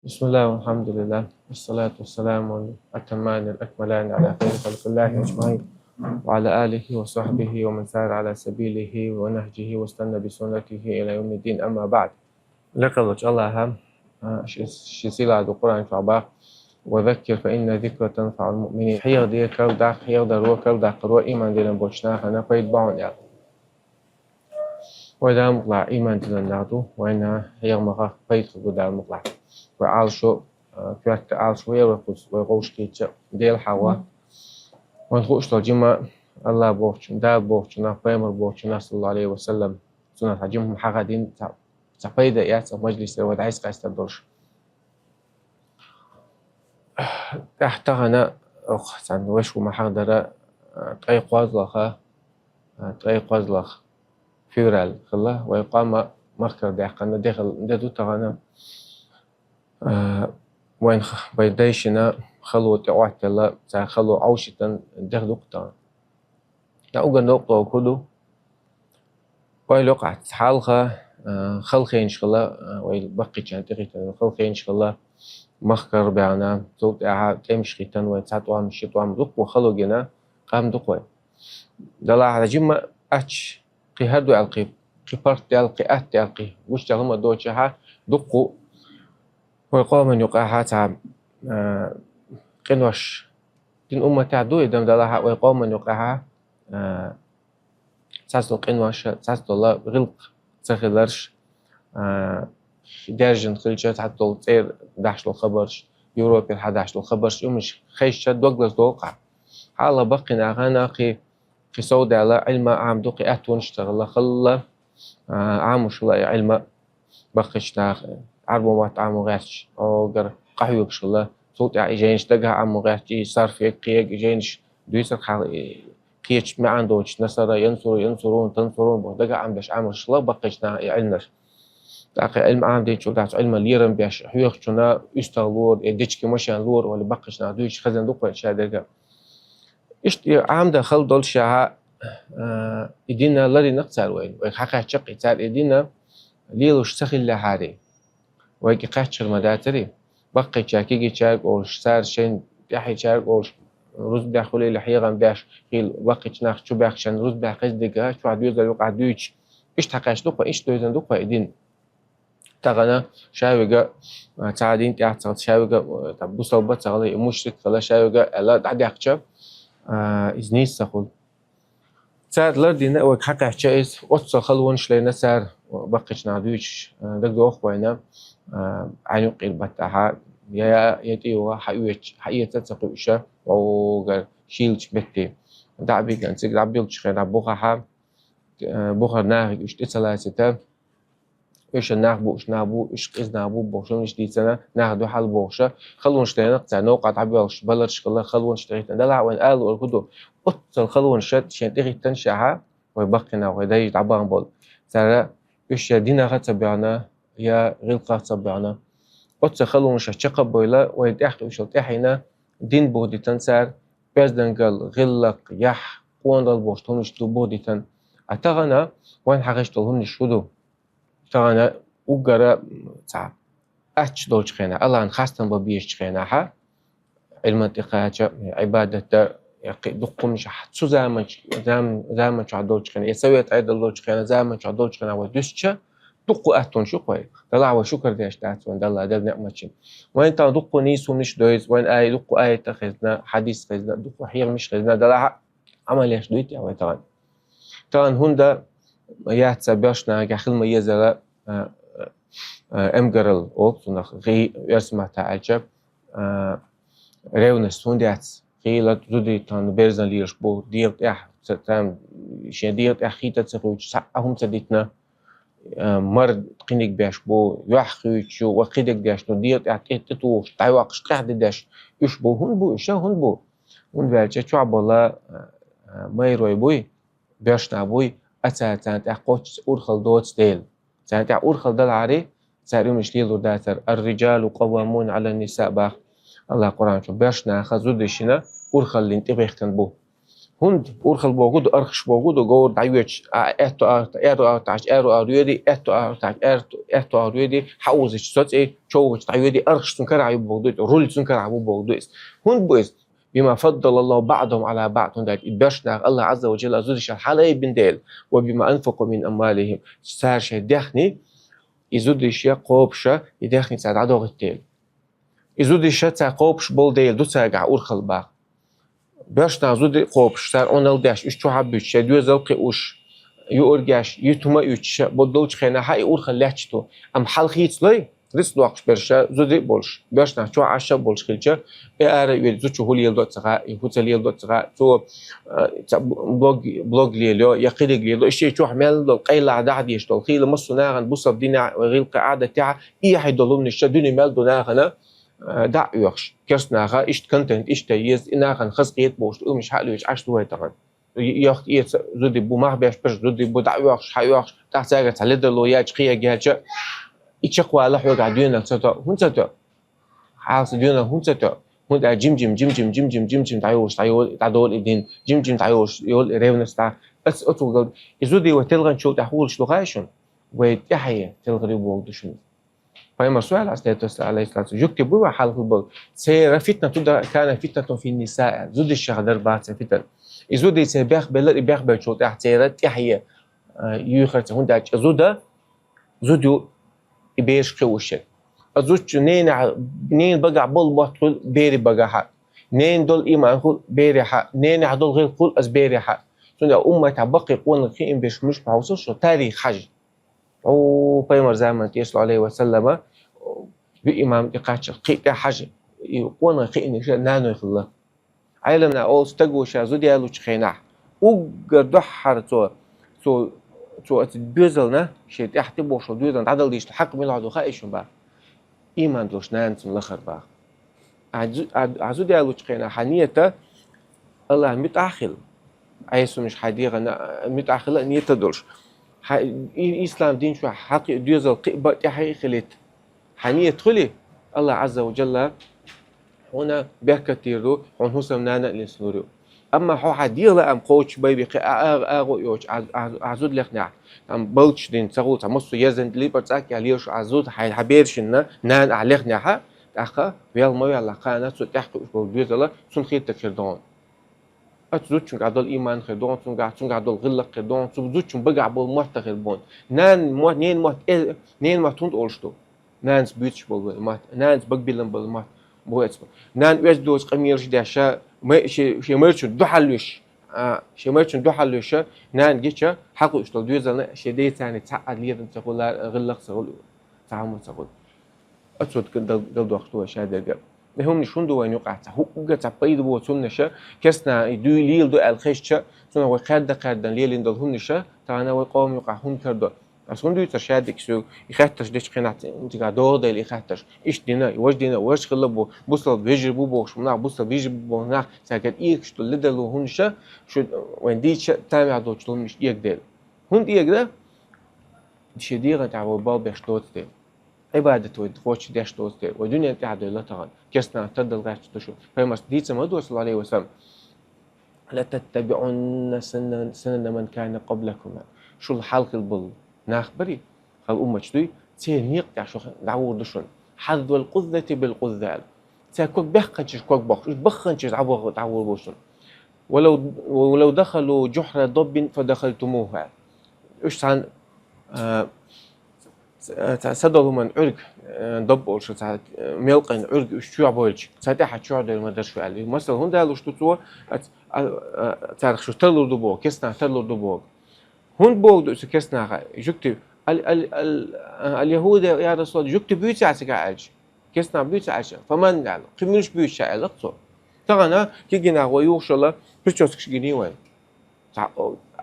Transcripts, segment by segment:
بسم الله والحمد لله والصلاة والسلام الأتمان الأكملان على خير خلق الله أجمعين وعلى آله وصحبه ومن سار على سبيله ونهجه واستنى بسنته إلى يوم الدين. أما بعد، لقد الله هم شسيلة القرآن شعبا وذكر فإن ذكر تنفع المؤمنين. حيغ دي كردا حيغ دروا كردا قروا إيمان دينا بوشنا خنا قيد بعون يا وإذا مقلع إيمان دينا نعدو وإن حيغ مغا قيد قدا مقلع وعالشو كرت عالشو يرقص ويغوش كيتش ديل حوا ونخوش ترجمة الله بوشن دا بوشنا بيمر بوشنا صلى الله عليه وسلم سنة ترجمهم حقا دين تقيدة ياس مجلس ودعيس قاس تدرش تحتغنا أخ عن وش وما حقدر طريق وازلخ فيرال خلا ويقام مخكر داقنا داخل دادو تغنا وين بيدايشنا خلو تعوات لا تا خلو عوشتن داخل وقتا لا أوجا نقطة وكدو باي لقعة حالها خلخين شغلة ويبقي كان تغيتن خلخين شغلة مخكر بعنا صوت تمشي خيتن وتسعتوا مشي طعم دق وخلو جنا قام دقوي دلا على جمع أتش قهدو القي قبرت القي أت القي وش تغلم دوتشها دقو ويقوم من يقعها تعب قنوش دين أمة تعدو يدم دلا ويقوم من يقعها تسعة قنوش تسعة الله غلق تخلرش درجن خلجة حتى تصير داش الخبرش يوروبي حداش الخبرش يومش خيش دوغلاس دوقع حالا بقي ناغانا في سوداء على علم عام دوقي أتون اشتغل خلا عام وشلا علم بقيش ناغ عربو ما تعامو غيرش أو قر قحيو بشلا صوت جينش دقها عمو غيرش صار في قيق جينش دويسر حال قيش ما عندوش نصر ينصرون تنصرون بودقها عم باش عام وشلا بقيش ناغ علمش تاقي علم عام دي شو داش علم ليرن باش حيوخ شنا يشتغلور يديش كمشان لور ولا بقيش ناغ دويش خزن دوقي شادرقا إشتي عام دخل دول شها إدينا لري نقصر وين ويحقق شقي تار إدينا ليلوش سخيل لحاري ويجي قاتش المداتري بقي شاكيجي شارك أوش صار شين بيحي شارك أوش روز بيأخذ لي حيران باش قيل بقي شناخ شو بيأخشان روز بيأخذ دقة شو عديو ذا يوقع دويش إيش تحققش دوقة إيش دويزن دوقة إدين تغنى شاويجا تعادين تعتصل شاويجا تبوسوا بتشغله مشرك خلا شاويجا لا عدي أخشى إزنيس سخول سار لردينا وحقق شيء وصل خلون شلينا سار بقيش نادويش دقوا أخوينا عن قيل بتاعها يا يتيوه حيوة تتسقيشة أو شيلش بتي دعبي كان سيد دعبيلش خير بوخها بوخر ناهي إيش تسلاسته إيش الناخبوش نابو إيش إز نابو بوشون دي سنة ناخدو حال بوشة خلون شتينا قطع نوقع تعبيلش بلرش كله خلون شتينا دلع وين قالوا الكدو قطع خلون شت شين تيجي تنشعها ويبقينا ويدايج عبان بول سارة إيش دينا غتبعنا يا غلقة تبعنا قطع خلون شت قبيلة ويدحت إيش تحينا دين بودي تنسار بيزدنقل غلق يح قوان البوش تونش بودي تن أتغنى وين حقشتلهم نشودو تانا وقرا صعب أتش دولش خينا الله خاصة ببيش خينا ها المنطقة عبادة دقم شح شو زمان شو عدولش خينا يسوي تعيد دولش خينا زمان شو عدولش خينا ودوشة دقوا أهتون شو قوي طلع وشكر ديش تاعت وين الله ده نعمتين وين تا دقوا نيسو مش دويز وين آي دقوا آية تخزنا حديث خزنا دقوا حير مش خزنا دلع عمل يش دويت يا وين تان هوندا يات سبيشنا جاخل ما يزرع أمجرل أو سنخ غي يسمع تعجب ريونس هوندات غي لا تودي تان بيرزن ليش بو ديرت تام شين ديرت خيتا تسويش هم تديتنا مرد قنيك باش بو يحخي شو وقيدك داش ديرت تتو تايوقش قاعد داش إيش بو هون بو إيش هون بو هون بالجا شو عبالله ما يروي بوي باش نابوي أتى قوتش أورخل دوت ديل تانت أورخل دل عري ساريوم إشليلو داتر الرجال قوامون على النساء باخ الله قرآن شو باش ناخذ زودشنا أورخل اللي انتبه بو هند أورخل بوجود أرخش بوجود وجور دعيوش إتو أرتاش إيرو أريدي إتو أرتاش إتو أريدي حوز الشتات إيه شوش دعيودي أرخش تنكر عيب بوجود رول تنكر عيب بوجود هند بويس بما فضل الله بعضهم على بعض هند إبشنا الله عز وجل أزودش الحالة بنديل وبما أنفقوا من أموالهم صار شيء دخني يزودش يقوبش يدخني سعد عدو التيل يزودش تعقوبش بولديل دو ترجع أورخل باق باش نازود قوبش سر اونال داش اش تو حبش دو زلقي اوش يورجاش يتما يوتش بدلش خنا هاي اور خلاتشتو ام حلخيت لي رس دوقش برشا زودي بولش باش نشو عشا بولش خلچا ار يزوچو هول يلدو تسغا يفوتل يلدو تسغا تو بلوج ليلو يقيل ليلو اشي تو حمل دو قيلا دعدي يشتو خيل مصو ناغن بوصب دينا غير قاعده تاع اي حيدلو من الشدوني مال دو ناغنا دع يخش كرسناها إشت كونتنت إشت يز إنها خسقيت بوش ومش حقلوش عشتو هاي طبعا يخت إيه زودي بو ما بيش بس زودي بو دع يخش حي يخش تحت ساعة تلد لو ياج خيا جاجة يتشقوا على حوجة ديونا تتا هون تتا حاس ديونا هون تتا هون دا جيم تعيوش تعدول إدين جيم تعيوش يقول ريونس تاع بس أتوقع يزودي وتلغن شو تحول شلوغاشون ويتحيى تلغري بوغدشون فإما سؤال عليه الصلاة والسلام يكتب بوا حلق البول سيرا فتنة تدرى كان فتنة في النساء زود الشهدر بعد فتن يزود يسبخ بلر يبخ بشوط تحت سيرا تحية يخرج هون داش زود يبيش كوشة زود نين بقى بول بطل بيري بقى حق نين دول إيمان خل بيري حق نين عدول غير خل أز بيري حق سنة أمة تبقي قوان الخيم بيش مش بعوصش تاريخ حج أو بيمر زمان يصلى عليه وسلم بإمام يقاتش قيء حاجة يقونا قيء نشأ نانو يخلى عالمنا أول استجوا شازودي قالوا تخينع وقدر حر تو أتبيزلنا شيء تحت بوش دوزن عدل ديش الحق من العدو خايشون بقى إيمان دوش نانس من الآخر بقى عزودي قالوا تخينع حنيته الله متأخل عيسو مش حديقة متأخل نية تدلش إسلام دين شو حقي دوزل قيء بقى تحقيق خليت حنية تخلي الله عز وجل هنا بكتيرو هون حسم نانا الإنسلوريو أما هو حدير لأم قوش بيبي أغو يوش عزود لخنع أم بلش دين تقول تمسو يزن لي برتاك عليش عزود حبيرشنا نان علخنع أخا ويل ما يلا قانا سو تحقق بوزلا سون خير تكردون أتزوج شنك عدل إيمان خدون شنك عدل غلق خدون تزوج شن بقع بول محتخربون نين ما تونت أولشتو نانس بيتش بالمات نانس بقبلن بالمات بويتس نان ويجدوس قميرش داشا ما شي مرچ دوحلوش شي مرچ دوحلوش نان جيتشا حقو اشتل دوزلنا شي دي ثاني تعقد ليدن تقول غلق تقول تعامل تقول اتسود قد وقتو شادق هم شوندو وين يقع هو تعبيد بو تمنشا كسنا دو ليل دو الخشچا سنا وقد ليلين دل همنشا تانا وقوم يقع هم كردو أصلاً دوي ترشادك شو يخاتش ديش قناعت أنت قاعد دور اللي يخاتش إيش دينا وش خلبو بوصل بيجي بوش مناع بوصل بيجي بوناع ساكت إيش شو اللي دلو هونشة شو وين ديش تامع دو شو مش يقدر هون يقدر شديرة تعو باب يشتوت ده عبادة ودخوش ده يشتوت ده ودنيا تعد لا تغن كسنا تدل غاش تشوف فمس ديت ما دوس الله عليه وسلم لا تتبعون سنن من كان قبلكم شو الحلق البل ناخبري خل أمة شدوي تينيق تعشو دعور دشون حذو القذة بالقذال تاكوك بخنش كوك بخنش دعور بوشون ولو دخلوا جحر ضب فدخلتموها إيش عن صدقوا من عرق ضب أو شو ملقين عرق شو عبولش ساتح شو ده ما درش عليه مثلا هون ده لوش تطوع تعرف شو تلو دبوق كسنا تلو دبوق هون بوغدو سكسنا جكتب اليهود يا رسول جكتب بيوت عسكاج كسنا بيوت عسكاج فمن قال قمنش بيوت علاقته تغنا كيجينا ويوشلا بيتشوس كيجيني وين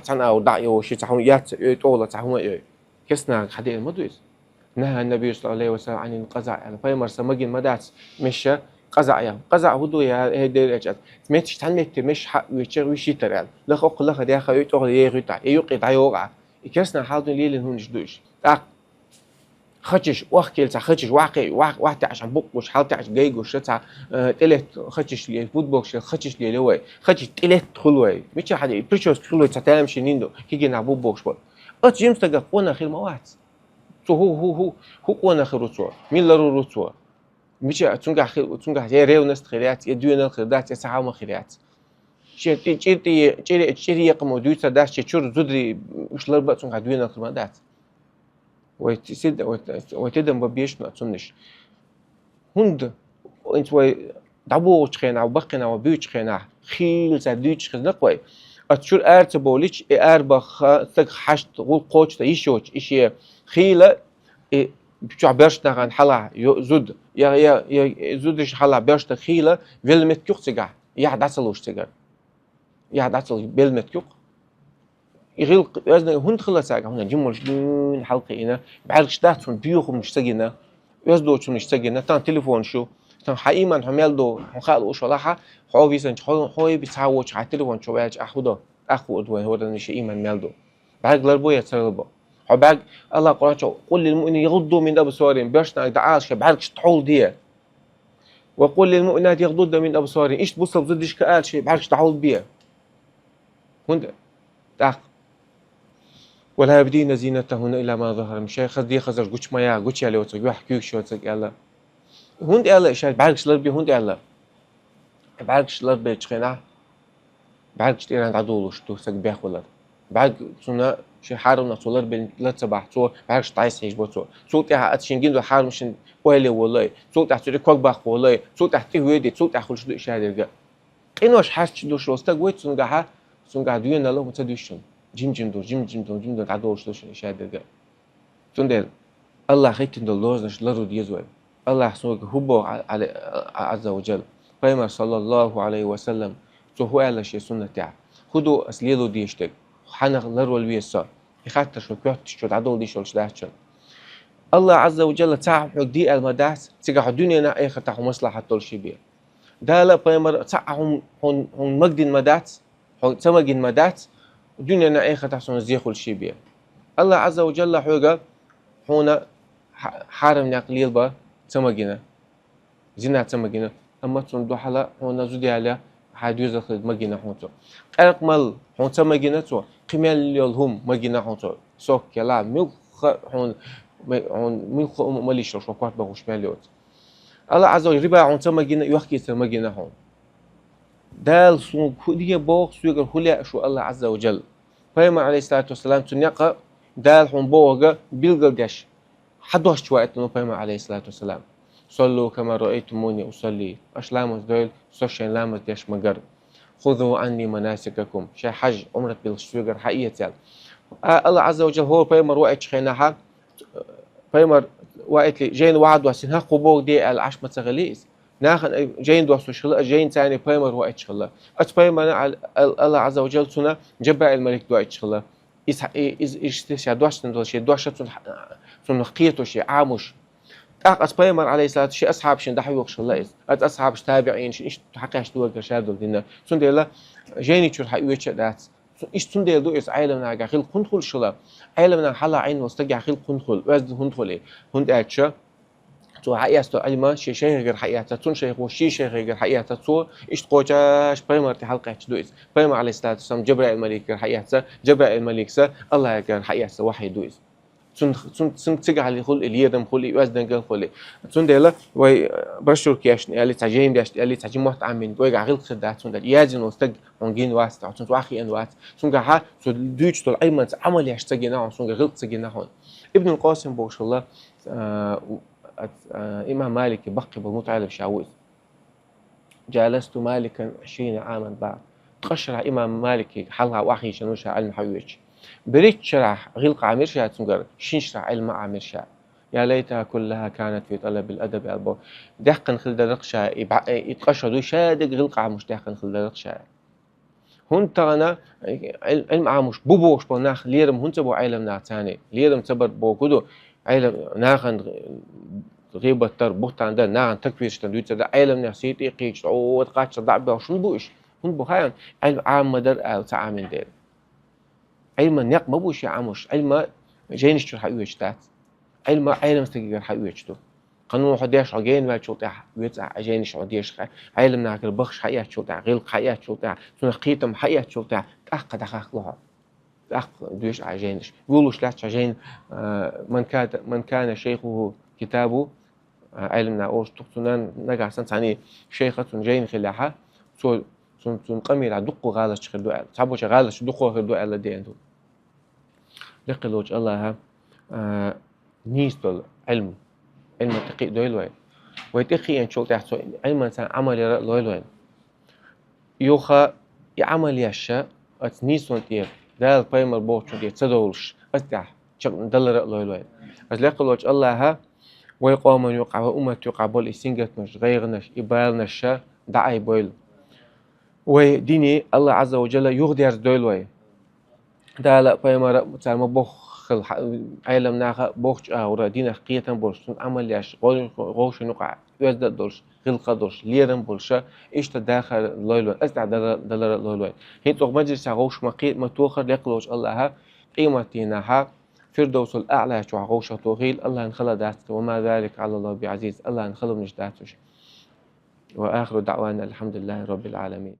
تعنا وداعي وشي تعون يات يطول تعون كسنا حديث مدويس نهى النبي صلى الله عليه وسلم عن القزع يعني فيمر سمجن مدات مش قزع هدو يا هيدير اجت متش تنمت مش حق ويشر ويشي ترال لخ اق لخ دي خيط اغ يغتا يقي دايوغا كسنا حاضن ليل هون جدوش خدش وقت تاع خدش واقع عشان بوقش حالت عشان جايجوش تاع تلت خدش لي فوتبوكس خدش لي لوي خدش تلت خلوي مش حد بريشوس خلوي تاع شنيندو كيجي نعبو بوكس بول جيمس تلقى قونا خير موات تو هو قونا خير روتوا مين لرو روتوا مش تنجح زي ريو ناس خيرات يدونا خيرات يسعى خيرات شيء يقوم دويتا داش تشور زدري مش لربع تنجح دونا خيرات وتدم ببيش ما تنش هند انت دعبو تخينا وبقنا وبيوت خينا خيل زادوش خينا قوي اتشور ارت بوليش اربخ ثق حشت غول قوش تيشوش اشي خيله بتوع برشنا عن حلا زود يا زودش حلا برشنا خيله فيلمت كيوخ تجع يا داسلوش تجع يا داسل بيلمت كيوخ يغيل وزن هند خلاص ساعة هنا جمل جون حلقة هنا بعد شتات من بيوخ مش سجنا يزدو شو مش سجنا تان تليفون شو تان حقيقة حمل دو خالق وش ولاحة هو بيسن هو بيتعوج على التليفون شو بعد أخده هو ده مش إيمان مالدو بعد لربوية تسربه هو بعد الله قرأ شو قل للمؤمنين يغضوا من أبصارهم بيرشنا دعاش بعد تحول ديه وقل للمؤمنات يغضضن من أبصارهم إيش تبص بزدش كقال شيء بعد تحول بيه هند تأخ ولا يبدين زينتهن إلا ما ظهر من شيء خذ خزر قش ما يا قش يا وتسق يحكيك شو تسق يلا هند يلا إيش بعرفش لربي هند يلا بعرفش لربي تشخينا بعرفش تيران عدولش تو سق بيخ ولا بعد سنا شيء حارم نصولر بين لا صباح تو بعرفش تعيس هيش بتو صوت يا أتشين دو حارم شن ويلي والله صوت تحت كوك باخ والله صوت تحت ويدي صوت تحت شو إيش هذا الجا إنه حاش دوش روستا قويت سنجها دوينا له متدوشون جيم دو تعدوش دوش إيش هذا الجا تندل الله خيتن دلوز نش لرو ديزوي الله سوق هو على عز وجل قيمة صلى الله عليه وسلم تو هو على شيء سنة تاع خدو أسليلو ديشتك حنا لرو الويسا يخاطر شو كيوت شو تعدول ديش ولا شداشن الله عز وجل تعب دي المداس تيجا الدنيا نا أي خطح مصلحة طول شيء بيه ده لا قيمة تعهم هون مجد مدات هون تمجد مدات الدنيا نا أي خطح سون زيخول شيء بيه الله عز وجل حوجا هنا حارم نقليل با تمجنا زنا تمجنا أما تندو حلا هنا زودي على حديث الخد مجنا هونتو أكمل هون تمجنا تو قمال اليوم مجنا هونتو سوك كلا ميو هون مليش لو قوات بغوش مليوت الله عز وجل ربا هون تمجنا يحكي تمجنا هون دال سون كودية بوق سويقر هلا شو الله عز وجل فيما عليه الصلاة والسلام تنيقى دال هون بوغا بيلغلدش حدوش شوية نوبيما عليه الصلاة والسلام صلوا كما رأيتموني أصلي أشلامس دول سوشين لامس ديش مقر خذوا عني مناسككم شي حج عمرة بالشويقر حقيقة الله عز وجل هو بيمر وقت شخيناها بيمر وقت لي جين وعد وسنها قبوق دي العش متغليس ناخن جين دوسو شغل جين ثاني بيمر وقت شغل بيمر الله عز وجل سنة جبع الملك وقت شغل إيش دوشتن دوشي دوشتن سنقيته شيء عامش بيمر عليه الصلاة شيء أصحاب شن دحوا يخش الله إز أصحاب تابعين شن إيش تحقيش دول كشاد دول دينا سندلا جيني شو حقيقة شدات إيش سندلا دو إز عالمنا جاخيل كنخل شلا عالمنا حلا عين واستجع خيل كنخل وزن كنخل هند أتشا تو حقيقة تو علما شيء غير حقيقة تون شيء هو شيء غير حقيقة تو إيش تقوجاش بيمر تحلقة دو إز بيمر عليه الصلاة والسلام جبرائيل الملك حقيقة جبرائيل الملك الله غير حقيقة وحي دو إز سن تيجي اللي خل اللي يدم خل يوزن قال خل سن ديلا وي برشور كياش اللي تعجين داش اللي تعجين محت عمين وي غير خدات سن دل يازن وستج ونجين واسط سن واخي ان وات سن جها سن دوتش تول ايمن عمل يشتجينا سن غير تجينا هون ابن القاسم بوش الله امام مالك بقي بالمتعلم شاوز جالست مالكا 20 عاما بعد تقشر امام مالك حلها واخي شنوش علم حويش بريت شرح غلق عامر شاء تنقر شنشرح علم عامر شاء يا ليتها كلها كانت في طلب الأدب ألبو دهقن خلد رقشة يتقشدوا شادق غلق عامش دهقن خلد رقشة هون تغنى علم عامش بوبوش بناخ ليرم هون تبو علم نعتاني ليرم تبر بوكدو علم ناخن غيبة تر بوتان ده ناخن تكفيش تندويت ده علم نحسيتي قيش أو تقاتش ضعبه وشون بوش هون بخاين علم عام مدر أو تعامل دير علما نق ما بوش عامش علما جينش شو حقيقة شتات علم استجير حيوتشتو قانون حديش عجين ما تشوت ويتع عجينش عديش علم ناكل بخش حياة شوت غيل حياة شوت سنقيتم حياة شوت تأخذ أخلاها تأخذ دوش عجينش يقولوا شلات عجين من كان شيخه كتابه علمنا أوش تقتنان نجع سنتعني شيخة جين خلاها سو سن قمي على دقو غالش خدو تعبوش غالش دقو خدو على ديندو لقلوج الله نيستول علم تقي دويلوين ويتقي ان شو تحت علم انسان عمل لويلوين يوخا يعمل يشا ات نيسون تير دال بايمر بوتش دي تدولش استح شق دلر لويلوين از لقلوج الله ويقوم يقع أمة يقع بول إسنجت مش غيرنش إبالنش دعي بول وديني الله عز وجل يغدي دويلوين دا لا بايمر تعمل بخ عالم ناخا بوخش أورا دين حقيقة بولش عمل ياش غوش نقع يزداد دولش غلقة دولش ليرن بولشا إيش تداخل لويلوين أستع دلر لويلوين هين توق مجلس غوش متوخر ليقلوش الله قيمتينها فردوس الأعلى شو غوشة توغيل الله انخلى دات وما ذلك على الله بعزيز الله انخلى من داتوش وآخر دعوانا الحمد لله رب العالمين.